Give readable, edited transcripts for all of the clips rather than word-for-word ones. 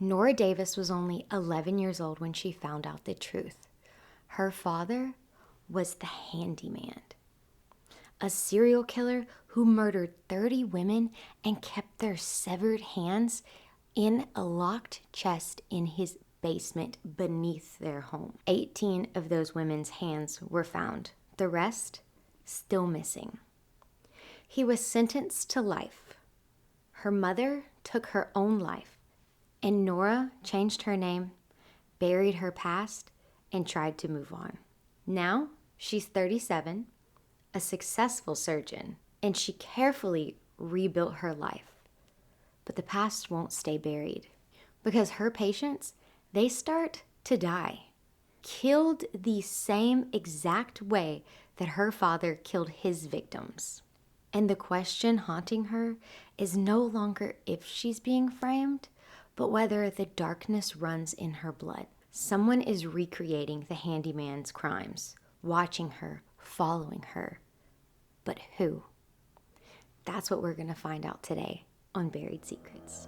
Nora Davis was only 11 years old when she found out the truth. Her father was the handyman, a serial killer who murdered 30 women and kept their severed hands in a locked chest in his basement beneath their home. 18 of those women's hands were found. The rest, still missing. He was sentenced to life. Her mother took her own life, and Nora changed her name, buried her past, and tried to move on. Now, she's 37, a successful surgeon, and she carefully rebuilt her life. But the past won't stay buried, because her patients, they start to die, killed the same exact way that her father killed his victims. And the question haunting her is no longer if she's being framed, but whether the darkness runs in her blood. Someone is recreating the handyman's crimes, watching her, following her. But who? That's what we're going to find out today on Buried Secrets.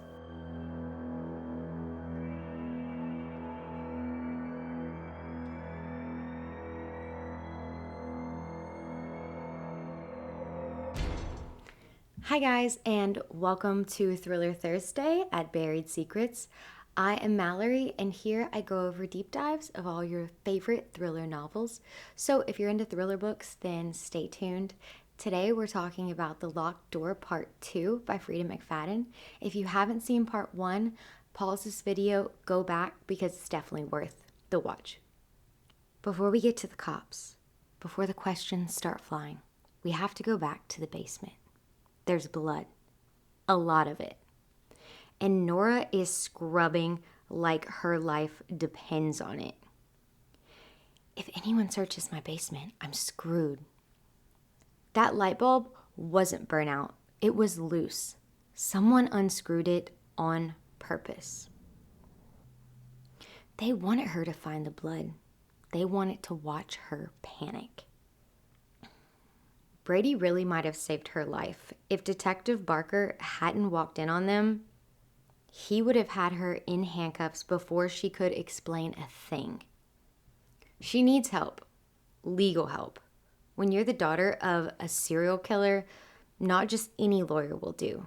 Hi guys, and welcome to Thriller Thursday at Buried Secrets. I am Mallory, and here I go over deep dives of all your favorite thriller novels. So if you're into thriller books, then stay tuned. Today we're talking about The Locked Door Part 2 by Freida McFadden. If you haven't seen Part 1, pause this video, go back, because it's definitely worth the watch. Before we get to the cops, before the questions start flying, we have to go back to the basement. There's blood, a lot of it. And Nora is scrubbing like her life depends on it. If anyone searches my basement, I'm screwed. That light bulb wasn't burnt out. It was loose. Someone unscrewed it on purpose. They wanted her to find the blood. They wanted to watch her panic. Brady really might have saved her life. If Detective Barker hadn't walked in on them, he would have had her in handcuffs before she could explain a thing. She needs help, legal help. When you're the daughter of a serial killer, not just any lawyer will do.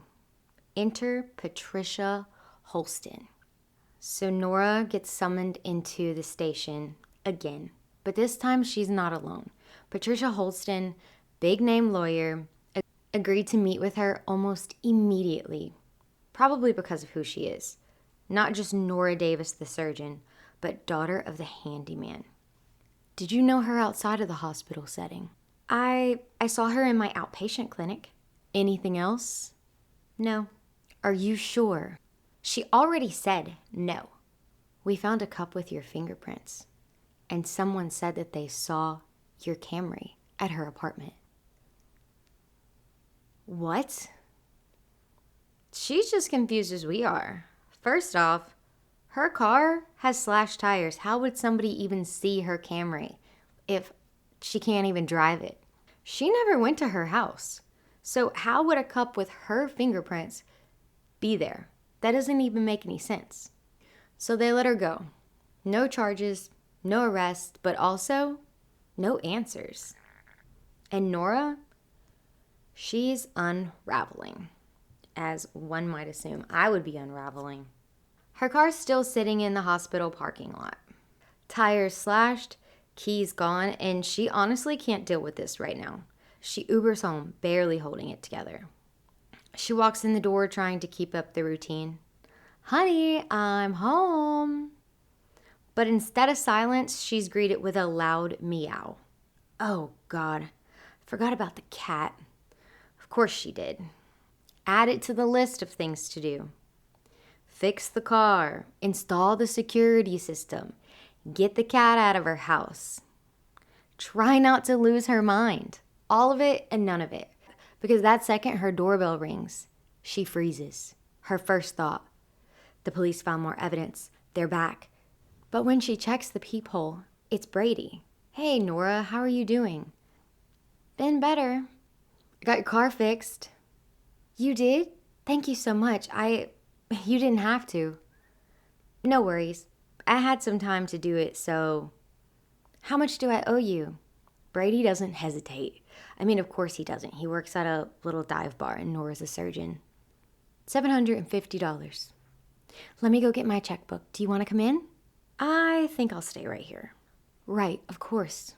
Enter Patricia Holston. So Nora gets summoned into the station again, but this time she's not alone. Patricia Holston, big name lawyer, agreed to meet with her almost immediately, probably because of who she is. Not just Nora Davis, the surgeon, but daughter of the handyman. Did you know her outside of the hospital setting? I saw her in my outpatient clinic. Anything else? No. Are you sure? She already said no. We found a cup with your fingerprints, and someone said that they saw your Camry at her apartment. What? She's just confused as we are. First off, her car has slashed tires. How would somebody even see her Camry if she can't even drive it? She never went to her house. So how would a cup with her fingerprints be there? That doesn't even make any sense. So they let her go. No charges, no arrest, but also no answers. And Nora, she's unraveling. As one might assume, I would be unraveling. Her car's still sitting in the hospital parking lot. Tires slashed, keys gone, and she honestly can't deal with this right now. She Ubers home, barely holding it together. She walks in the door trying to keep up the routine. Honey, I'm home. But instead of silence, she's greeted with a loud meow. Oh God, forgot about the cat. Of course she did. Add it to the list of things to do. Fix the car, install the security system, get the cat out of her house. Try not to lose her mind. All of it and none of it. Because that second her doorbell rings, she freezes. Her first thought, the police found more evidence. They're back. But when she checks the peephole, it's Brady. Hey, Nora, how are you doing? Been better. Got your car fixed. You did? Thank you so much. You didn't have to. No worries. I had some time to do it, so how much do I owe you? Brady doesn't hesitate. I mean, of course he doesn't. He works at a little dive bar and Nora's a surgeon. $750. Let me go get my checkbook. Do you want to come in? I think I'll stay right here. Right, of course.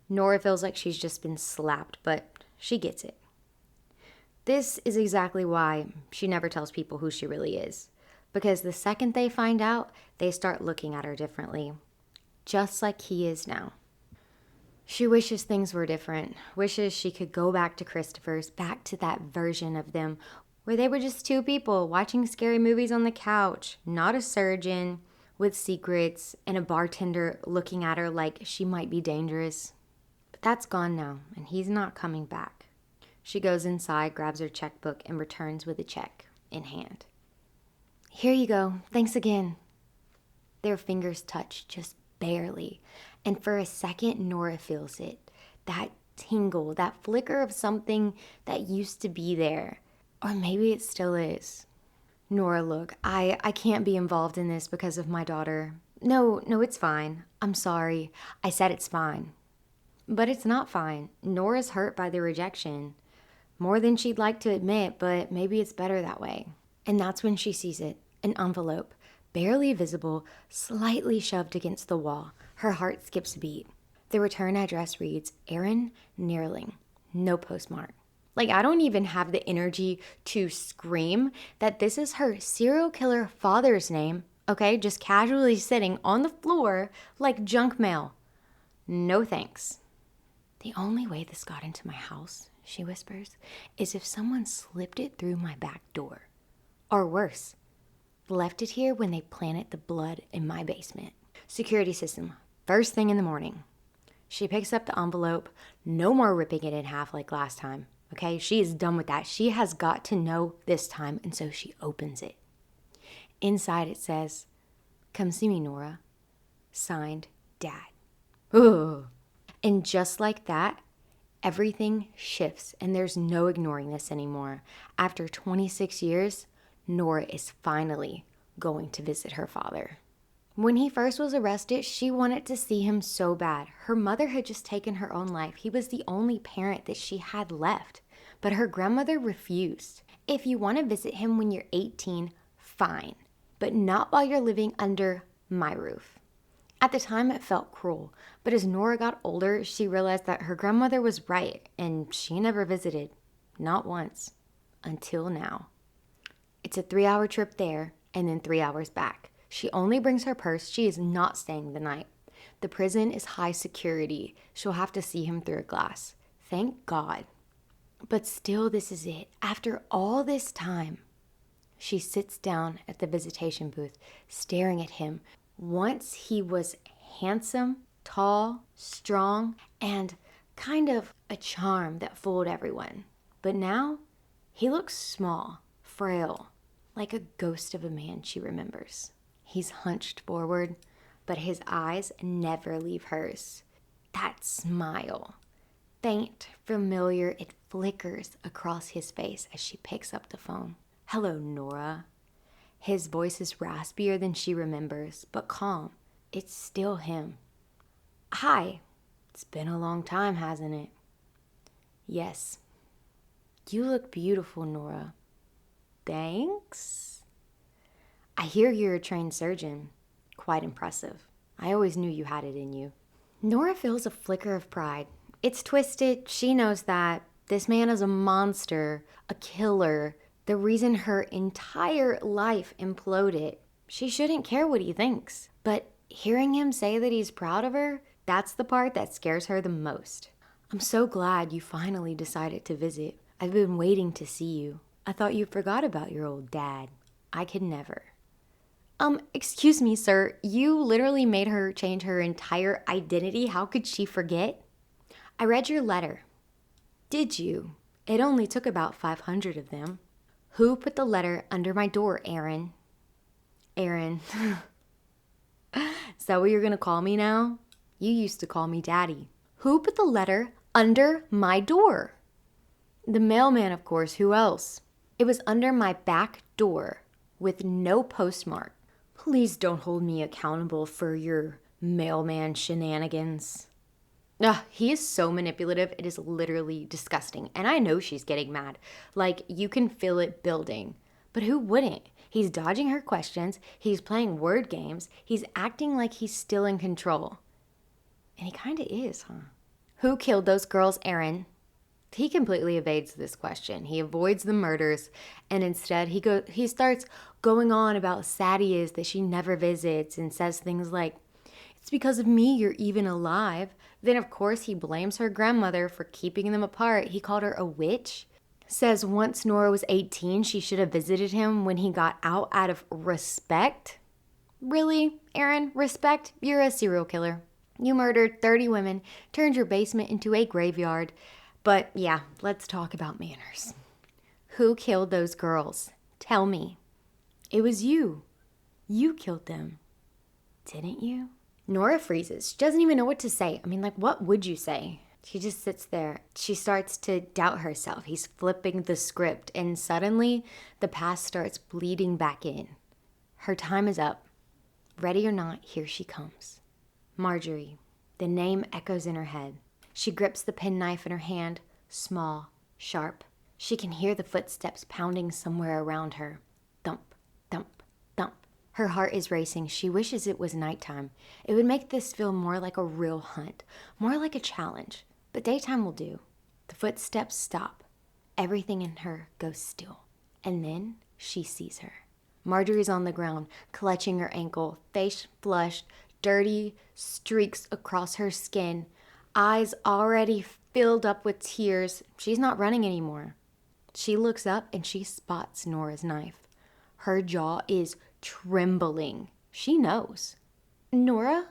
Nora feels like she's just been slapped, but she gets it. This is exactly why she never tells people who she really is. Because the second they find out, they start looking at her differently. Just like he is now. She wishes things were different. Wishes she could go back to Christopher's, back to that version of them where they were just two people watching scary movies on the couch, not a surgeon with secrets and a bartender looking at her like she might be dangerous. But that's gone now, and he's not coming back. She goes inside, grabs her checkbook, and returns with a check in hand. Here you go. Thanks again. Their fingers touch just barely, and for a second, Nora feels it. That tingle, that flicker of something that used to be there. Or maybe it still is. Nora, look, I can't be involved in this because of my daughter. No, it's fine. I'm sorry. I said it's fine. But it's not fine. Nora's hurt by the rejection. More than she'd like to admit, but maybe it's better that way. And that's when she sees it. An envelope, barely visible, slightly shoved against the wall. Her heart skips a beat. The return address reads, Aaron Neerling. No postmark. Like, I don't even have the energy to scream that this is her serial killer father's name, okay? Just casually sitting on the floor like junk mail. No thanks. The only way this got into my house, she whispers, is if someone slipped it through my back door. Or worse, left it here when they planted the blood in my basement. Security system, first thing in the morning. She picks up the envelope, no more ripping it in half like last time. Okay, she is done with that. She has got to know this time, and so she opens it. Inside it says, come see me, Nora. Signed, Dad. Ugh. And just like that, everything shifts, and there's no ignoring this anymore. After 26 years, Nora is finally going to visit her father. When he first was arrested, she wanted to see him so bad. Her mother had just taken her own life. He was the only parent that she had left. But her grandmother refused. If you want to visit him when you're 18, fine. But not while you're living under my roof. At the time, it felt cruel. But as Nora got older, she realized that her grandmother was right. And she never visited. Not once. Until now. It's a 3-hour trip there and then 3 hours back. She only brings her purse. She is not staying the night. The prison is high security. She'll have to see him through a glass. Thank God. But still, this is it. After all this time, she sits down at the visitation booth, staring at him. Once he was handsome, tall, strong, and kind of a charm that fooled everyone. But now, he looks small, frail, like a ghost of a man she remembers. He's hunched forward, but his eyes never leave hers. That smile, faint, familiar, it flickers across his face as she picks up the phone. Hello, Nora. His voice is raspier than she remembers, but calm. It's still him. Hi. It's been a long time, hasn't it? Yes. You look beautiful, Nora. Thanks. I hear you're a trained surgeon. Quite impressive. I always knew you had it in you. Nora feels a flicker of pride. It's twisted. She knows that. This man is a monster, a killer, the reason her entire life imploded. She shouldn't care what he thinks. But hearing him say that he's proud of her, that's the part that scares her the most. I'm so glad you finally decided to visit. I've been waiting to see you. I thought you forgot about your old dad. I could never. Excuse me, sir. You literally made her change her entire identity. How could she forget? I read your letter. Did you? It only took about 500 of them. Who put the letter under my door, Aaron? Aaron. Is that what you're gonna call me now? You used to call me Daddy. Who put the letter under my door? The mailman, of course. Who else? It was under my back door with no postmark. Please don't hold me accountable for your mailman shenanigans. Ugh, he is so manipulative. It is literally disgusting. And I know she's getting mad. Like, you can feel it building. But who wouldn't? He's dodging her questions. He's playing word games. He's acting like he's still in control. And he kind of is, huh? Who killed those girls, Aaron? He completely evades this question. He avoids the murders, and instead he starts going on about how sad he is that she never visits, and says things like, "It's because of me you're even alive." Then of course he blames her grandmother for keeping them apart. He called her a witch. Says once Nora was 18, she should have visited him when he got out of respect. Really, Aaron? Respect? You're a serial killer. You murdered 30 women, turned your basement into a graveyard. But yeah, let's talk about manners. Who killed those girls? Tell me. It was you. You killed them. Didn't you? Nora freezes. She doesn't even know what to say. I mean, like, what would you say? She just sits there. She starts to doubt herself. He's flipping the script, and suddenly the past starts bleeding back in. Her time is up. Ready or not, here she comes. Marjorie. The name echoes in her head. She grips the penknife in her hand, small, sharp. She can hear the footsteps pounding somewhere around her. Thump, thump, thump. Her heart is racing. She wishes it was nighttime. It would make this feel more like a real hunt, more like a challenge. But daytime will do. The footsteps stop. Everything in her goes still. And then she sees her. Marjorie's on the ground, clutching her ankle, face flushed, dirty streaks across her skin. Eyes already filled up with tears. She's not running anymore. She looks up and she spots Nora's knife. Her jaw is trembling. She knows. Nora,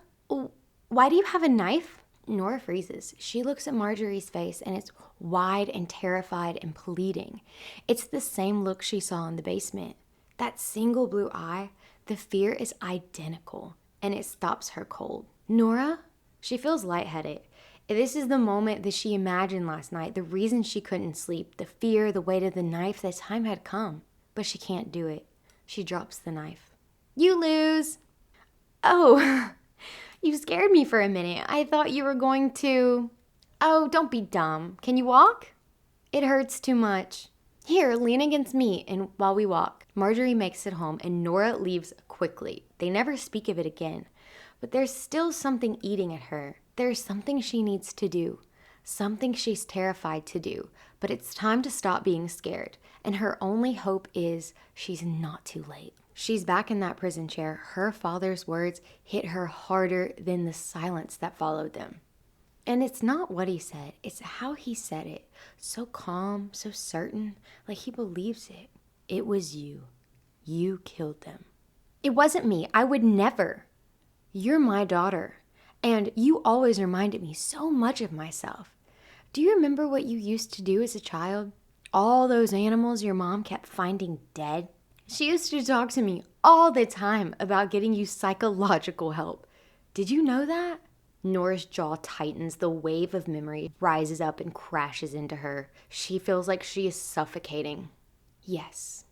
why do you have a knife? Nora freezes. She looks at Marjorie's face and it's wide and terrified and pleading. It's the same look she saw in the basement. That single blue eye, the fear is identical and it stops her cold. Nora? She feels lightheaded. This is the moment that she imagined last night, the reason she couldn't sleep, the fear, the weight of the knife, the time had come. But she can't do it. She drops the knife. You lose. Oh, you scared me for a minute. I thought you were going to... Oh, don't be dumb. Can you walk? It hurts too much. Here, lean against me and while we walk. Marjorie makes it home and Nora leaves quickly. They never speak of it again. But there's still something eating at her. There's something she needs to do, something she's terrified to do, but it's time to stop being scared, and her only hope is she's not too late. She's back in that prison chair. Her father's words hit her harder than the silence that followed them. And it's not what he said, it's how he said it. So calm, so certain, like he believes it. It was you. You killed them. It wasn't me. I would never. You're my daughter. And you always reminded me so much of myself. Do you remember what you used to do as a child? All those animals your mom kept finding dead? She used to talk to me all the time about getting you psychological help. Did you know that? Nora's jaw tightens. The wave of memory rises up and crashes into her. She feels like she is suffocating. Yes.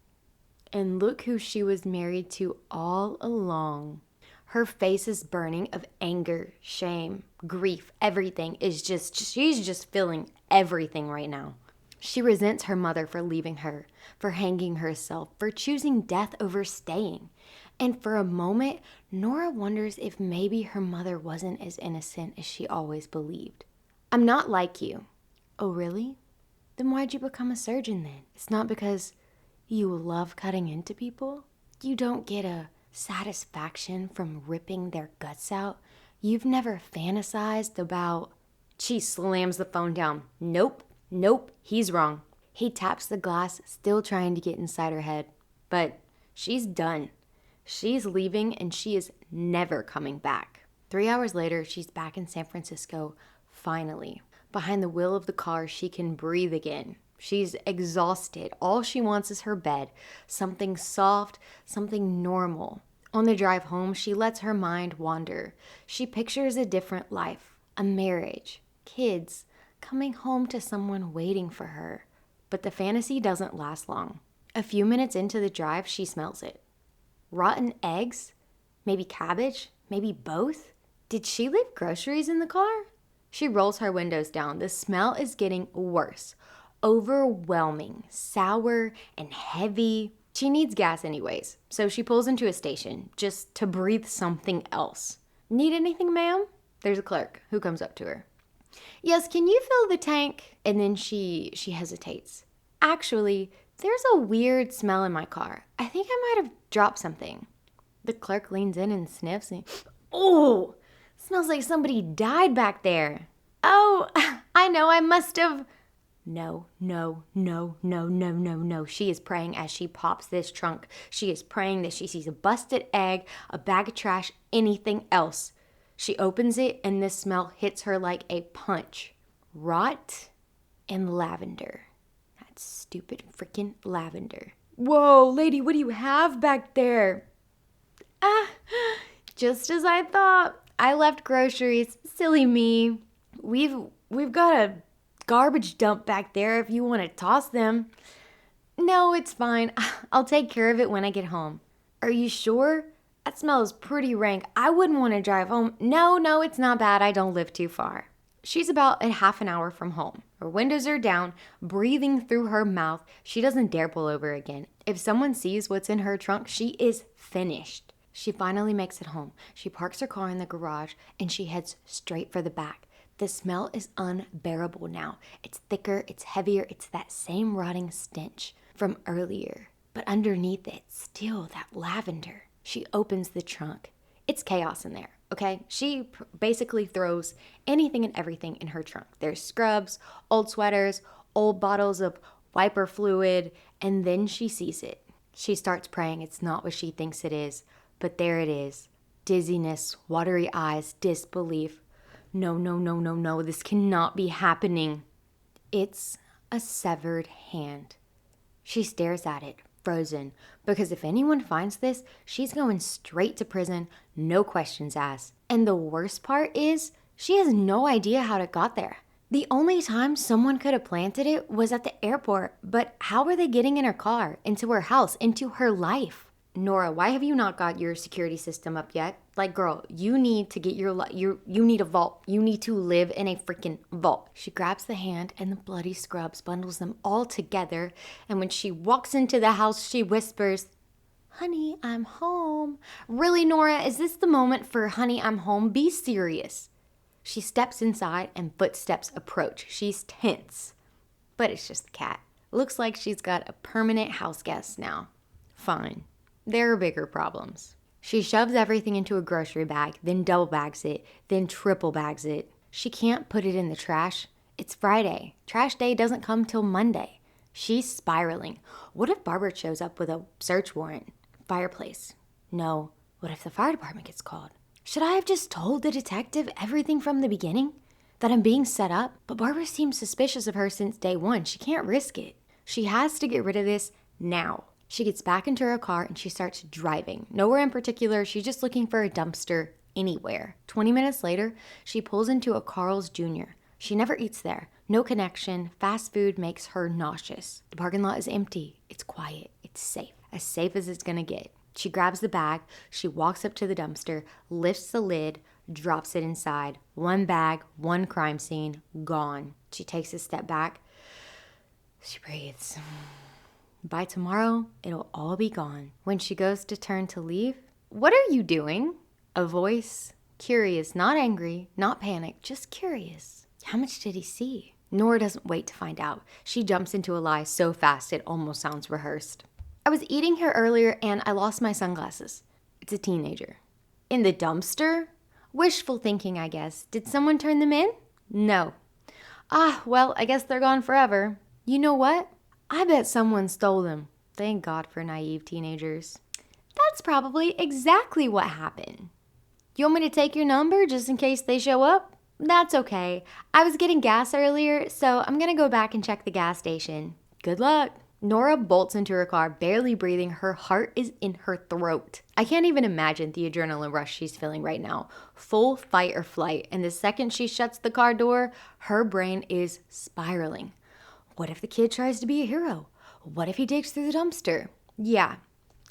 And look who she was married to all along. Her face is burning of anger, shame, grief. Everything is she's just feeling everything right now. She resents her mother for leaving her, for hanging herself, for choosing death over staying. And for a moment, Nora wonders if maybe her mother wasn't as innocent as she always believed. I'm not like you. Oh, really? Then why'd you become a surgeon then? It's not because you love cutting into people? You don't get a satisfaction from ripping their guts out? You've never fantasized about... She slams the phone down. Nope, he's wrong. He taps the glass, still trying to get inside her head. But she's done. She's leaving and she is never coming back. 3 hours later, she's back in San Francisco, finally. Behind the wheel of the car, she can breathe again. She's exhausted. All she wants is her bed, something soft, something normal. On the drive home, she lets her mind wander. She pictures a different life, a marriage, kids, coming home to someone waiting for her. But the fantasy doesn't last long. A few minutes into the drive, she smells it. Rotten eggs? Maybe cabbage? Maybe both? Did she leave groceries in the car? She rolls her windows down. The smell is getting worse. Overwhelming, sour, and heavy. She needs gas anyways, so she pulls into a station just to breathe something else. Need anything, ma'am? There's a clerk who comes up to her. Yes, can you fill the tank? And then she hesitates. Actually, there's a weird smell in my car. I think I might have dropped something. The clerk leans in and sniffs and, oh, smells like somebody died back there. Oh, I know, I must have. No. She is praying as she pops this trunk. She is praying that she sees a busted egg, a bag of trash, anything else. She opens it and this smell hits her like a punch. Rot and lavender. That stupid freaking lavender. Whoa, lady, what do you have back there? Just as I thought. I left groceries. Silly me. We've got a garbage dump back there if you want to toss them. No, it's fine. I'll take care of it when I get home. Are you sure? That smells pretty rank. I wouldn't want to drive home. No, it's not bad. I don't live too far. She's about a half an hour from home. Her windows are down, breathing through her mouth. She doesn't dare pull over again. If someone sees what's in her trunk, she is finished. She finally makes it home. She parks her car in the garage and she heads straight for the back. The smell is unbearable now. It's thicker, it's heavier, it's that same rotting stench from earlier. But underneath it, still that lavender. She opens the trunk. It's chaos in there, okay? She basically throws anything and everything in her trunk. There's scrubs, old sweaters, old bottles of wiper fluid, and then she sees it. She starts praying it's not what she thinks it is, but there it is. Dizziness, watery eyes, disbelief. No, this cannot be happening. It's a severed hand. She stares at it, frozen, because if anyone finds this, she's going straight to prison, no questions asked. And the worst part is, she has no idea how it got there. The only time someone could have planted it was at the airport, but how are they getting in her car, into her house, into her life? Nora, why have you not got your security system up yet? Like, girl, you need to get you need a vault. You need to live in a freaking vault. She grabs the hand and the bloody scrubs, bundles them all together, and when she walks into the house, she whispers, "Honey, I'm home." Really, Nora, is this the moment for "Honey, I'm home"? Be serious. She steps inside and footsteps approach. She's tense, but it's just the cat. Looks like she's got a permanent house guest now. Fine. There are bigger problems. She shoves everything into a grocery bag, then double bags it, then triple bags it. She can't put it in the trash. It's Friday. Trash day doesn't come till Monday. She's spiraling. What if Barbara shows up with a search warrant? Fireplace. No. What if the fire department gets called? Should I have just told the detective everything from the beginning? That I'm being set up? But Barbara seems suspicious of her since day one. She can't risk it. She has to get rid of this now. She gets back into her car and she starts driving. Nowhere in particular, she's just looking for a dumpster anywhere. 20 minutes later, she pulls into a Carl's Jr. She never eats there. No connection. Fast food makes her nauseous. The parking lot is empty. It's quiet. It's safe. As safe as it's gonna get. She grabs the bag. She walks up to the dumpster, lifts the lid, drops it inside. One bag, one crime scene, gone. She takes a step back. She breathes. By tomorrow, it'll all be gone. When she goes to turn to leave, "What are you doing?" A voice, curious, not angry, not panicked, just curious. How much did he see? Nora doesn't wait to find out. She jumps into a lie so fast it almost sounds rehearsed. "I was eating here earlier and I lost my sunglasses." It's a teenager. "In the dumpster?" Wishful thinking, I guess. Did someone turn them in? No. Well, I guess they're gone forever. You know what? I bet someone stole them. Thank God for naive teenagers. That's probably exactly what happened. You want me to take your number just in case they show up? That's okay. I was getting gas earlier, so I'm gonna go back and check the gas station. Good luck. Nora bolts into her car, barely breathing. Her heart is in her throat. I can't even imagine the adrenaline rush she's feeling right now. Full fight or flight. And the second she shuts the car door, her brain is spiraling. What if the kid tries to be a hero? What if he digs through the dumpster? Yeah,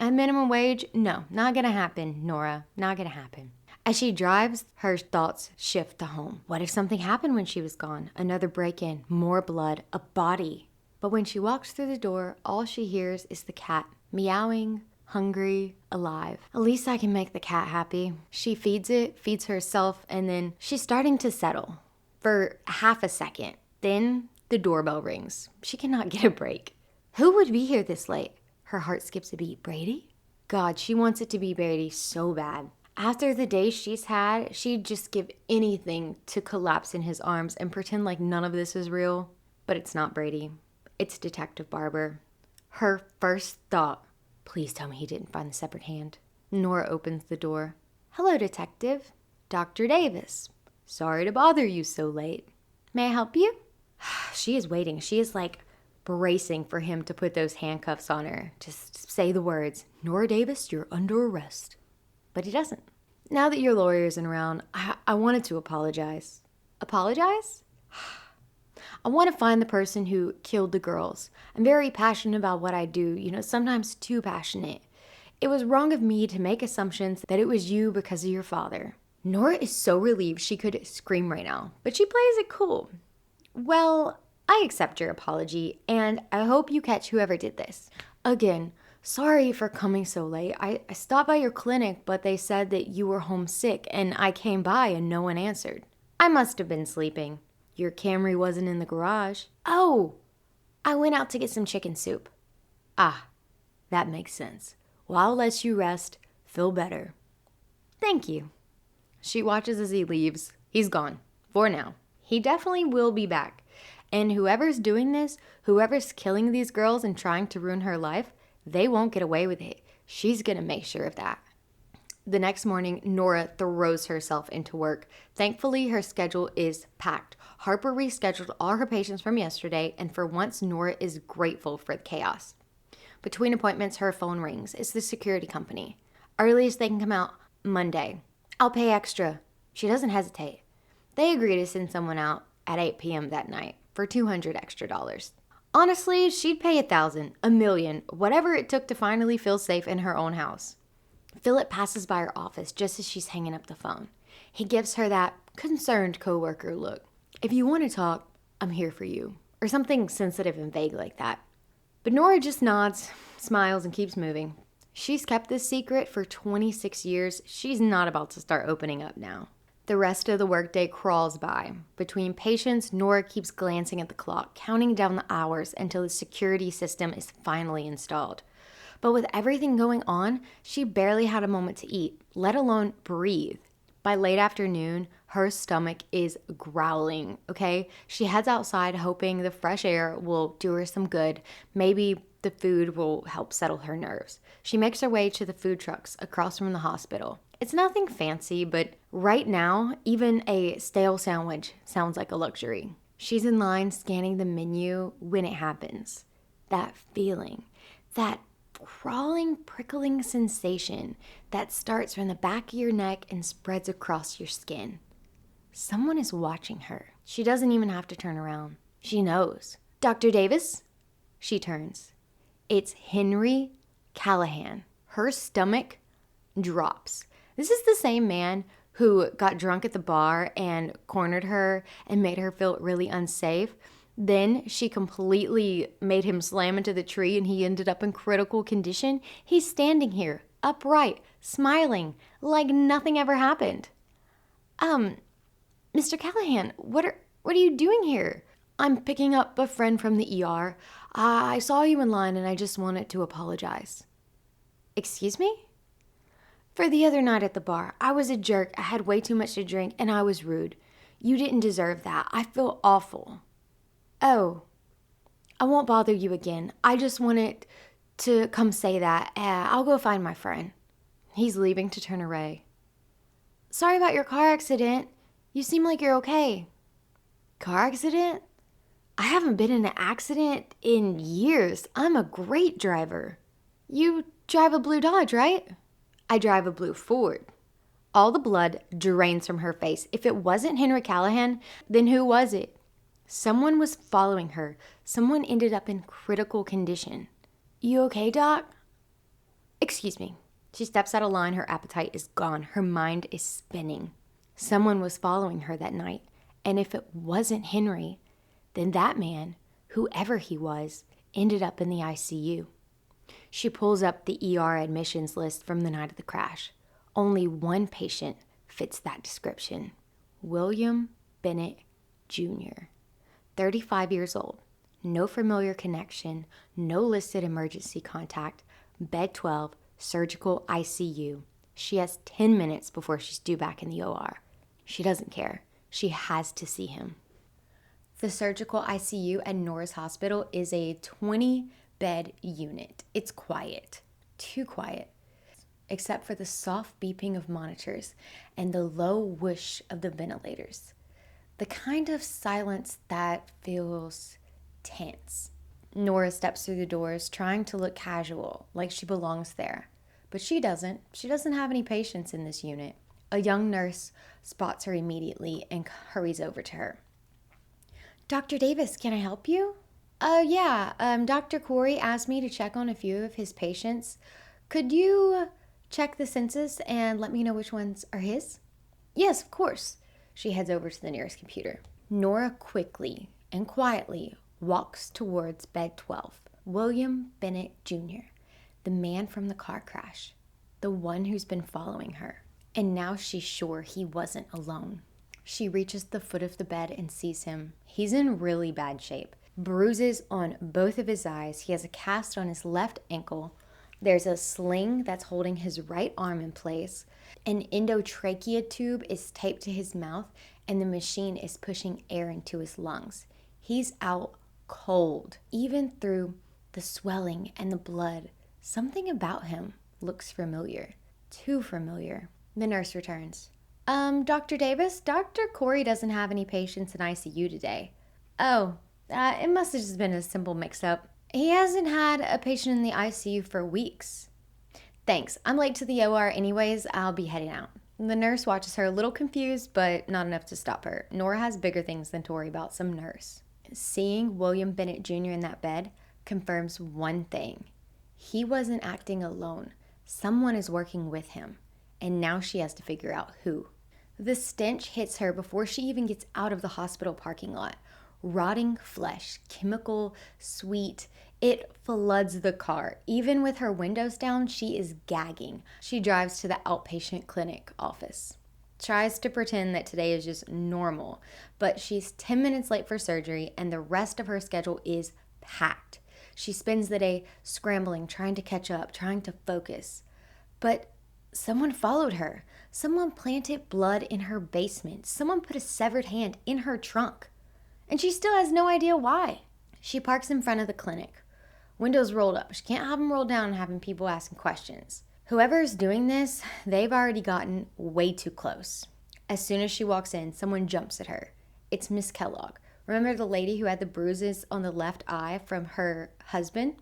At minimum wage? No, not gonna happen, Nora. Not gonna happen. As she drives, her thoughts shift to home. What if something happened when she was gone? Another break-in, more blood, a body. But when she walks through the door, all she hears is the cat, meowing, hungry, alive. At least I can make the cat happy. She feeds it, feeds herself, and then she's starting to settle for half a second. Then the doorbell rings. She cannot get a break. Who would be here this late? Her heart skips a beat. Brady? God, she wants it to be Brady so bad. After the day she's had, she'd just give anything to collapse in his arms and pretend like none of this is real. But it's not Brady. It's Detective Barber. Her first thought, please tell me he didn't find the severed hand. Nora opens the door. Hello, Detective. Dr. Davis. Sorry to bother you so late. May I help you? She is waiting. She is like bracing for him to put those handcuffs on her. Just say the words, Nora Davis, you're under arrest. But he doesn't. Now that your lawyer isn't around, I wanted to apologize. Apologize? I want to find the person who killed the girls. I'm very passionate about what I do, sometimes too passionate. It was wrong of me to make assumptions that it was you because of your father. Nora is so relieved she could scream right now, but she plays it cool. Well, I accept your apology, and I hope you catch whoever did this. Again, sorry for coming so late. I stopped by your clinic, but they said that you were homesick, and I came by and no one answered. I must have been sleeping. Your Camry wasn't in the garage. Oh, I went out to get some chicken soup. Ah, that makes sense. Well, I'll let you rest. Feel better. Thank you. She watches as he leaves. He's gone. For now. He definitely will be back. And whoever's doing this, whoever's killing these girls and trying to ruin her life, they won't get away with it. She's gonna make sure of that. The next morning, Nora throws herself into work. Thankfully, her schedule is packed. Harper rescheduled all her patients from yesterday, and for once, Nora is grateful for the chaos. Between appointments, her phone rings. It's the security company. Earliest they can come out, Monday. I'll pay extra. She doesn't hesitate. They agree to send someone out at 8 p.m. that night for $200 extra. Honestly, she'd pay $1,000, $1 million, whatever it took to finally feel safe in her own house. Philip passes by her office just as she's hanging up the phone. He gives her that concerned coworker look. If you want to talk, I'm here for you. Or something sensitive and vague like that. But Nora just nods, smiles, and keeps moving. She's kept this secret for 26 years. She's not about to start opening up now. The rest of the workday crawls by. Between patients, Nora keeps glancing at the clock, counting down the hours until the security system is finally installed. But with everything going on, she barely had a moment to eat, let alone breathe. By late afternoon, her stomach is growling, okay? She heads outside hoping the fresh air will do her some good. Maybe the food will help settle her nerves. She makes her way to the food trucks across from the hospital. It's nothing fancy, but right now, even a stale sandwich sounds like a luxury. She's in line scanning the menu when it happens. That feeling, that crawling, prickling sensation that starts from the back of your neck and spreads across your skin. Someone is watching her. She doesn't even have to turn around. She knows. Dr. Davis? She turns. It's Henry Callahan. Her stomach drops. This is the same man who got drunk at the bar and cornered her and made her feel really unsafe. Then she completely made him slam into the tree and he ended up in critical condition. He's standing here, upright, smiling, like nothing ever happened. Mr. Callahan, what are you doing here? I'm picking up a friend from the ER. I saw you in line and I just wanted to apologize. Excuse me? For the other night at the bar, I was a jerk. I had way too much to drink and I was rude. You didn't deserve that. I feel awful. Oh, I won't bother you again. I just wanted to come say that. I'll go find my friend. He's leaving to turn away. Sorry about your car accident. You seem like you're okay. Car accident? I haven't been in an accident in years. I'm a great driver. You drive a blue Dodge, right? I drive a blue Ford. All the blood drains from her face. If it wasn't Henry Callahan, then who was it? Someone was following her. Someone ended up in critical condition. You okay, Doc? Excuse me. She steps out of line. Her appetite is gone. Her mind is spinning. Someone was following her that night. And if it wasn't Henry, then that man, whoever he was, ended up in the ICU. She pulls up the ER admissions list from the night of the crash. Only one patient fits that description. William Bennett Jr., 35 years old. No familiar connection, no listed emergency contact, bed 12, surgical ICU. She has 10 minutes before she's due back in the OR. She doesn't care. She has to see him. The surgical ICU at Nora's hospital is a 20-bed unit. It's quiet, too quiet, except for the soft beeping of monitors and the low whoosh of the ventilators. The kind of silence that feels tense. Nora steps through the doors, trying to look casual, like she belongs there. But she doesn't. She doesn't have any patients in this unit. A young nurse spots her immediately and hurries over to her. Dr. Davis, can I help you? Dr. Corey asked me to check on a few of his patients. Could you check the census and let me know which ones are his? Yes, of course. She heads over to the nearest computer. Nora quickly and quietly walks towards bed 12. William Bennett Jr., the man from the car crash, the one who's been following her. And now she's sure he wasn't alone. She reaches the foot of the bed and sees him. He's in really bad shape. Bruises on both of his eyes. He has a cast on his left ankle. There's a sling that's holding his right arm in place. An endotrachea tube is taped to his mouth, and the machine is pushing air into his lungs. He's out cold. Even through the swelling and the blood, something about him looks familiar. Too familiar. The nurse returns. Dr. Davis, Dr. Corey doesn't have any patients in ICU today. Oh, it must have just been a simple mix-up. He hasn't had a patient in the ICU for weeks. Thanks. I'm late to the OR anyways. I'll be heading out. The nurse watches her a little confused, but not enough to stop her. Nora has bigger things than to worry about some nurse. Seeing William Bennett Jr. in that bed confirms one thing. He wasn't acting alone. Someone is working with him. And now she has to figure out who. The stench hits her before she even gets out of the hospital parking lot. Rotting flesh, chemical, sweet. It floods the car. Even with her windows down, she is gagging. She drives to the outpatient clinic office. Tries to pretend that today is just normal, but she's 10 minutes late for surgery and the rest of her schedule is packed. She spends the day scrambling, trying to catch up, trying to focus. But someone followed her. Someone planted blood in her basement. Someone put a severed hand in her trunk. And she still has no idea why. She parks in front of the clinic. Windows rolled up. She can't have them rolled down and having people asking questions. Whoever's doing this, they've already gotten way too close. As soon as she walks in, someone jumps at her. It's Miss Kellogg. Remember the lady who had the bruises on the left eye from her husband?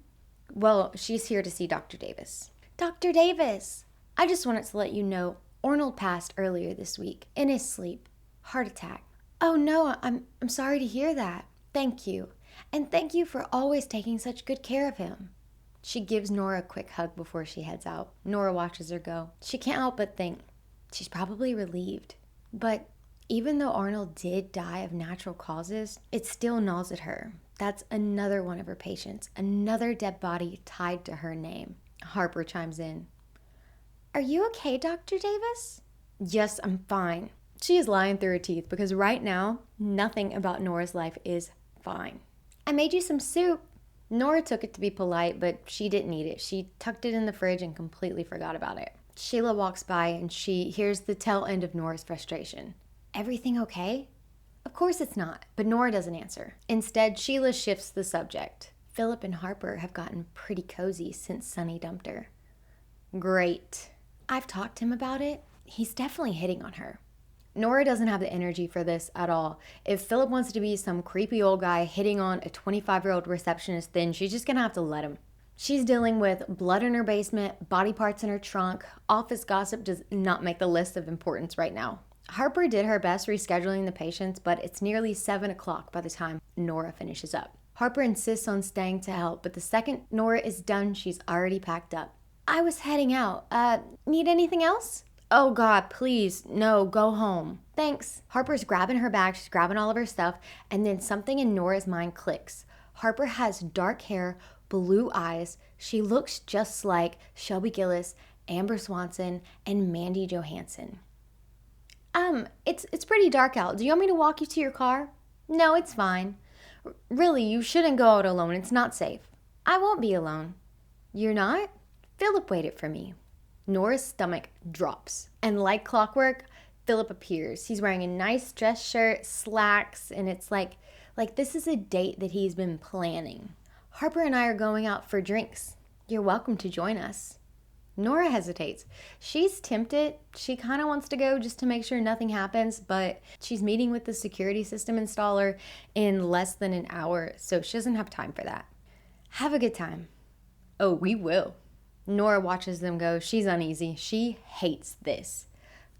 Well, she's here to see Dr. Davis. Dr. Davis! I just wanted to let you know Arnold passed earlier this week in his sleep. Heart attack. Oh no, I'm sorry to hear that. Thank you. And thank you for always taking such good care of him. She gives Nora a quick hug before she heads out. Nora watches her go. She can't help but think she's probably relieved. But even though Arnold did die of natural causes, it still gnaws at her. That's another one of her patients, another dead body tied to her name. Harper chimes in. Are you okay, Dr. Davis? Yes, I'm fine. She is lying through her teeth because right now, nothing about Nora's life is fine. I made you some soup. Nora took it to be polite, but she didn't eat it. She tucked it in the fridge and completely forgot about it. Sheila walks by and she hears the tail end of Nora's frustration. Everything okay? Of course it's not, but Nora doesn't answer. Instead, Sheila shifts the subject. Philip and Harper have gotten pretty cozy since Sonny dumped her. Great. I've talked to him about it. He's definitely hitting on her. Nora doesn't have the energy for this at all. If Philip wants to be some creepy old guy hitting on a 25-year-old receptionist, then she's just gonna have to let him. She's dealing with blood in her basement, body parts in her trunk. Office gossip does not make the list of importance right now. Harper did her best rescheduling the patients, but it's nearly 7 o'clock by the time Nora finishes up. Harper insists on staying to help, but the second Nora is done, she's already packed up. I was heading out. Need anything else? Oh God, please, no, go home. Thanks. Harper's grabbing her bag, she's grabbing all of her stuff, and then something in Nora's mind clicks. Harper has dark hair, blue eyes. She looks just like Shelby Gillis, Amber Swanson, and Mandy Johansson. It's pretty dark out. Do you want me to walk you to your car? No, it's fine. Really, you shouldn't go out alone. It's not safe. I won't be alone. You're not? Philip waited for me. Nora's stomach drops, and like clockwork, Philip appears. He's wearing a nice dress shirt, slacks, and it's like this is a date that he's been planning. Harper and I are going out for drinks. You're welcome to join us. Nora hesitates. She's tempted. She kind of wants to go just to make sure nothing happens, but she's meeting with the security system installer in less than an hour, so she doesn't have time for that. Have a good time. Oh, we will. Nora watches them go. She's uneasy. She hates this.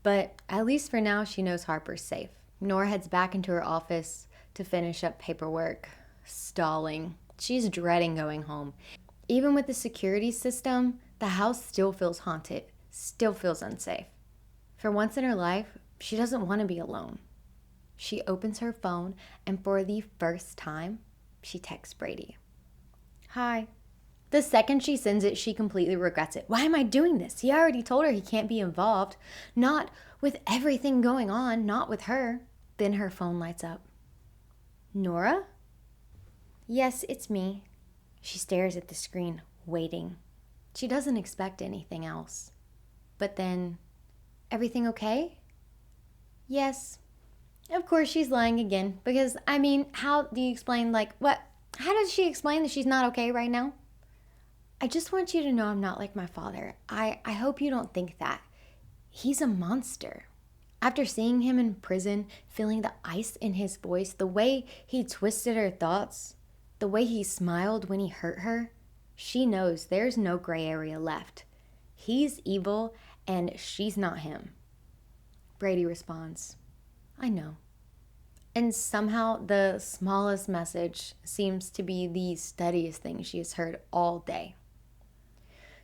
But at least for now, she knows Harper's safe. Nora heads back into her office to finish up paperwork, stalling. She's dreading going home. Even with the security system, the house still feels haunted, still feels unsafe. For once in her life, she doesn't want to be alone. She opens her phone, and for the first time, she texts Brady. Hi. The second she sends it, she completely regrets it. Why am I doing this? He already told her he can't be involved. Not with everything going on, not with her. Then her phone lights up. Nora? Yes, it's me. She stares at the screen, waiting. She doesn't expect anything else. But then, everything okay? Yes. Of course she's lying again, because, how do you explain, what? How does she explain that she's not okay right now? I just want you to know I'm not like my father. I hope you don't think that. He's a monster. After seeing him in prison, feeling the ice in his voice, the way he twisted her thoughts, the way he smiled when he hurt her, she knows there's no gray area left. He's evil and she's not him. Brady responds, I know. And somehow the smallest message seems to be the steadiest thing she has heard all day.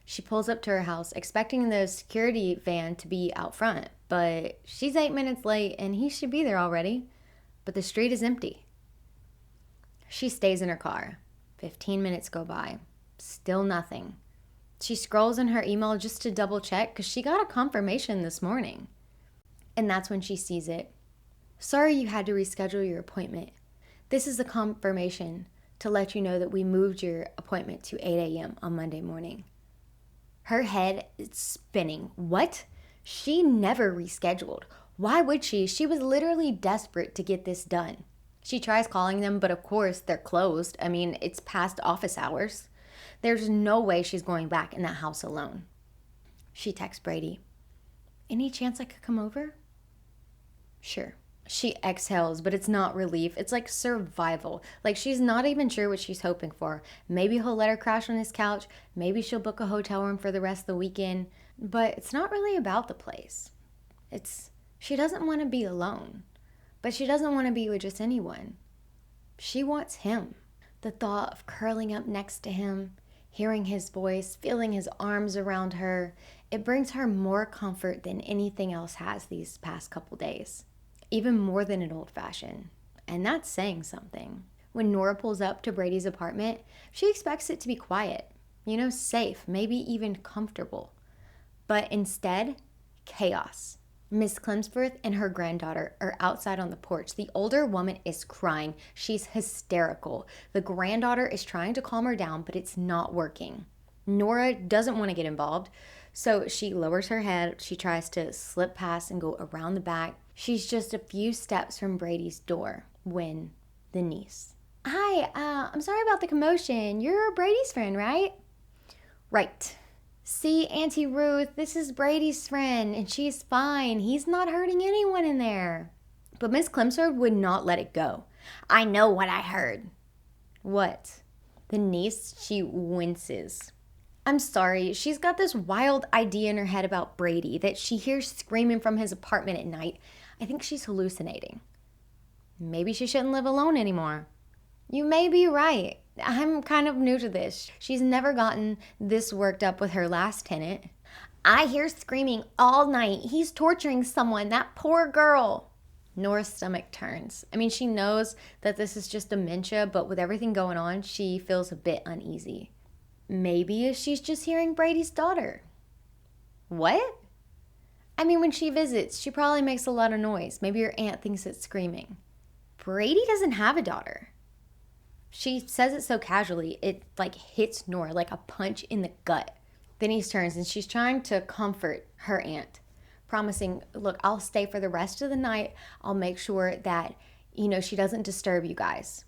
She pulls up to her house, expecting the security van to be out front, but she's 8 minutes late and he should be there already. But the street is empty. She stays in her car. 15 minutes go by. Still nothing. She scrolls in her email just to double check because she got a confirmation this morning. And that's when she sees it. Sorry you had to reschedule your appointment. This is a confirmation to let you know that we moved your appointment to 8 a.m. on Monday morning. Her head is spinning. What? She never rescheduled. Why would she? She was literally desperate to get this done. She tries calling them, but of course they're closed. It's past office hours. There's no way she's going back in that house alone. She texts Brady. Any chance I could come over? Sure. She exhales, but it's not relief. It's like survival. She's not even sure what she's hoping for. Maybe he'll let her crash on his couch. Maybe she'll book a hotel room for the rest of the weekend. But it's not really about the place. She doesn't want to be alone. But she doesn't want to be with just anyone. She wants him. The thought of curling up next to him, hearing his voice, feeling his arms around her, it brings her more comfort than anything else has these past couple days. Even more than an old-fashioned. And that's saying something. When Nora pulls up to Brady's apartment, she expects it to be quiet, safe, maybe even comfortable. But instead, chaos. Miss Clemsworth and her granddaughter are outside on the porch. The older woman is crying. She's hysterical. The granddaughter is trying to calm her down, but it's not working. Nora doesn't want to get involved, so she lowers her head. She tries to slip past and go around the back. She's just a few steps from Brady's door when the niece. Hi, I'm sorry about the commotion. You're Brady's friend, right? Right. See, Auntie Ruth, this is Brady's friend, and she's fine. He's not hurting anyone in there. But Miss Clemsworth would not let it go. I know what I heard. What? The niece, she winces. I'm sorry, she's got this wild idea in her head about Brady that she hears screaming from his apartment at night. I think she's hallucinating. Maybe she shouldn't live alone anymore. You may be right. I'm kind of new to this. She's never gotten this worked up with her last tenant. I hear screaming all night. He's torturing someone, that poor girl. Nora's stomach turns. I mean, she knows that this is just dementia, but with everything going on, she feels a bit uneasy. Maybe she's just hearing Brady's daughter. What? I mean, when she visits, she probably makes a lot of noise. Maybe her aunt thinks it's screaming. Brady doesn't have a daughter. She says it so casually, it like hits Nora like a punch in the gut. Then he turns and she's trying to comfort her aunt, promising, look, I'll stay for the rest of the night. I'll make sure that, she doesn't disturb you guys.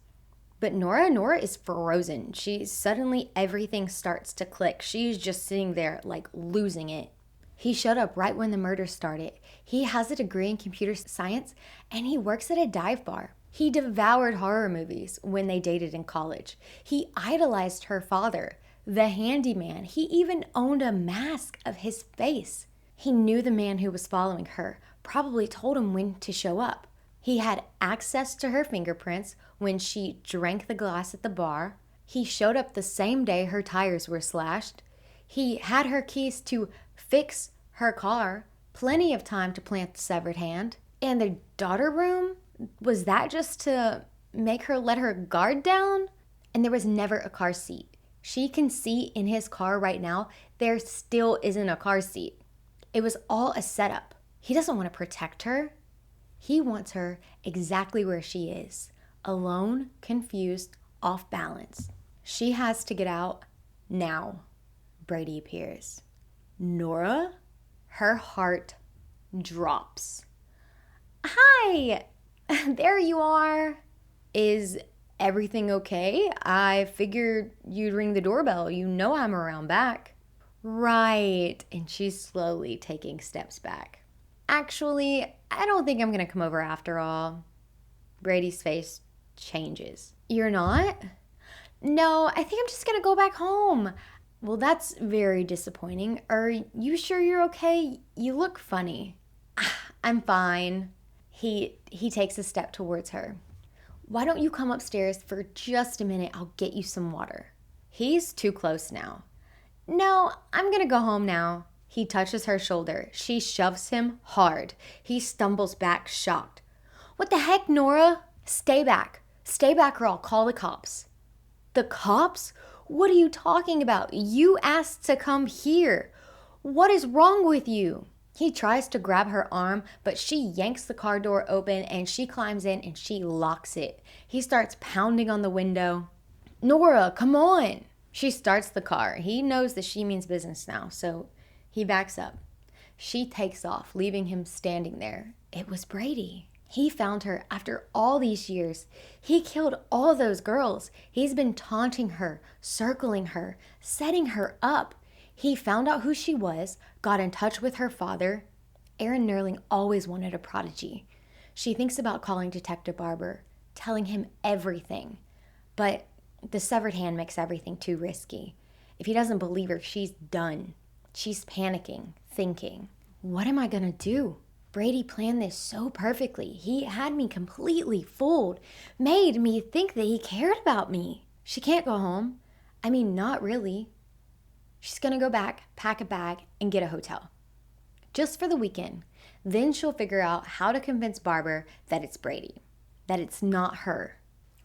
But Nora is frozen. Suddenly everything starts to click. She's just sitting there like losing it. He showed up right when the murder started. He has a degree in computer science and he works at a dive bar. He devoured horror movies when they dated in college. He idolized her father, the handyman. He even owned a mask of his face. He knew the man who was following her, probably told him when to show up. He had access to her fingerprints when she drank the glass at the bar. He showed up the same day her tires were slashed. He had her keys to fix her car, plenty of time to plant the severed hand. And the daughter room? Was that just to make her let her guard down? And there was never a car seat. She can see in his car right now, there still isn't a car seat. It was all a setup. He doesn't want to protect her. He wants her exactly where she is, alone, confused, off balance. She has to get out now. Brady appears. Nora, her heart drops. Hi! There you are. Is everything okay? I figured you'd ring the doorbell. You know I'm around back. Right. And she's slowly taking steps back. Actually, I don't think I'm going to come over after all. Brady's face changes. You're not? No, I think I'm just going to go back home. Well, that's very disappointing. Are you sure you're okay? You look funny. I'm fine. He takes a step towards her. Why don't you come upstairs for just a minute? I'll get you some water. He's too close now. No, I'm gonna go home now. He touches her shoulder. She shoves him hard. He stumbles back, shocked. What the heck, Nora? Stay back. Stay back or I'll call the cops. The cops? What are you talking about? You asked to come here. What is wrong with you? He tries to grab her arm, but she yanks the car door open and she climbs in and she locks it. He starts pounding on the window. Nora, come on. She starts the car. He knows that she means business now, so he backs up. She takes off, leaving him standing there. It was Brady. He found her after all these years. He killed all those girls. He's been taunting her, circling her, setting her up. He found out who she was, got in touch with her father. Erin Nerling always wanted a prodigy. She thinks about calling Detective Barber, telling him everything. But the severed hand makes everything too risky. If he doesn't believe her, she's done. She's panicking, thinking, what am I gonna do? Brady planned this so perfectly. He had me completely fooled, made me think that he cared about me. She can't go home. I mean, not really. She's gonna go back, pack a bag, and get a hotel. Just for the weekend. Then she'll figure out how to convince Barber that it's Brady, that it's not her.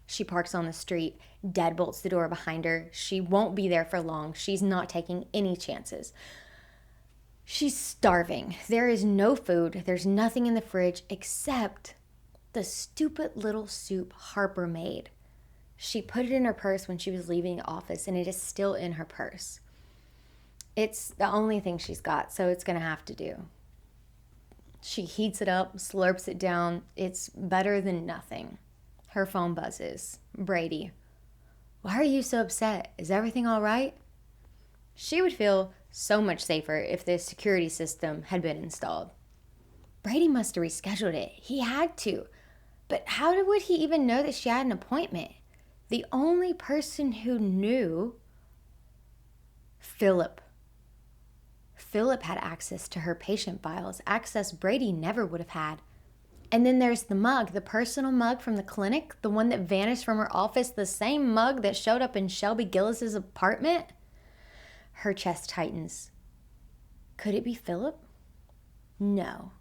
She parks on the street, deadbolts the door behind her. She won't be there for long. She's not taking any chances. She's starving. There is no food. There's nothing in the fridge except the stupid little soup Harper made. She put it in her purse when she was leaving the office, and it is still in her purse. It's the only thing she's got, so it's going to have to do. She heats it up, slurps it down. It's better than nothing. Her phone buzzes. Brady. Why are you so upset? Is everything all right? She would feel so much safer if the security system had been installed. Brady must have rescheduled it. He had to. But how would he even know that she had an appointment? The only person who knew, Philip. Philip had access to her patient files, access Brady never would have had. And then there's the mug, the personal mug from the clinic, the one that vanished from her office, the same mug that showed up in Shelby Gillis's apartment. Her chest tightens. Could it be Philip? No.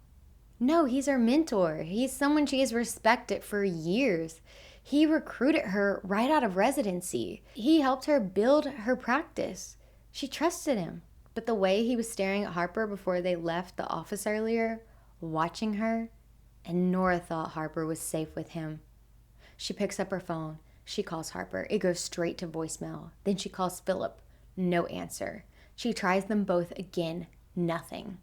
No, he's her mentor. He's someone she has respected for years. He recruited her right out of residency. He helped her build her practice. She trusted him. But the way he was staring at Harper before they left the office earlier, watching her, and Nora thought Harper was safe with him. She picks up her phone. She calls Harper. It goes straight to voicemail. Then she calls Philip. No answer. She tries them both again. Nothing.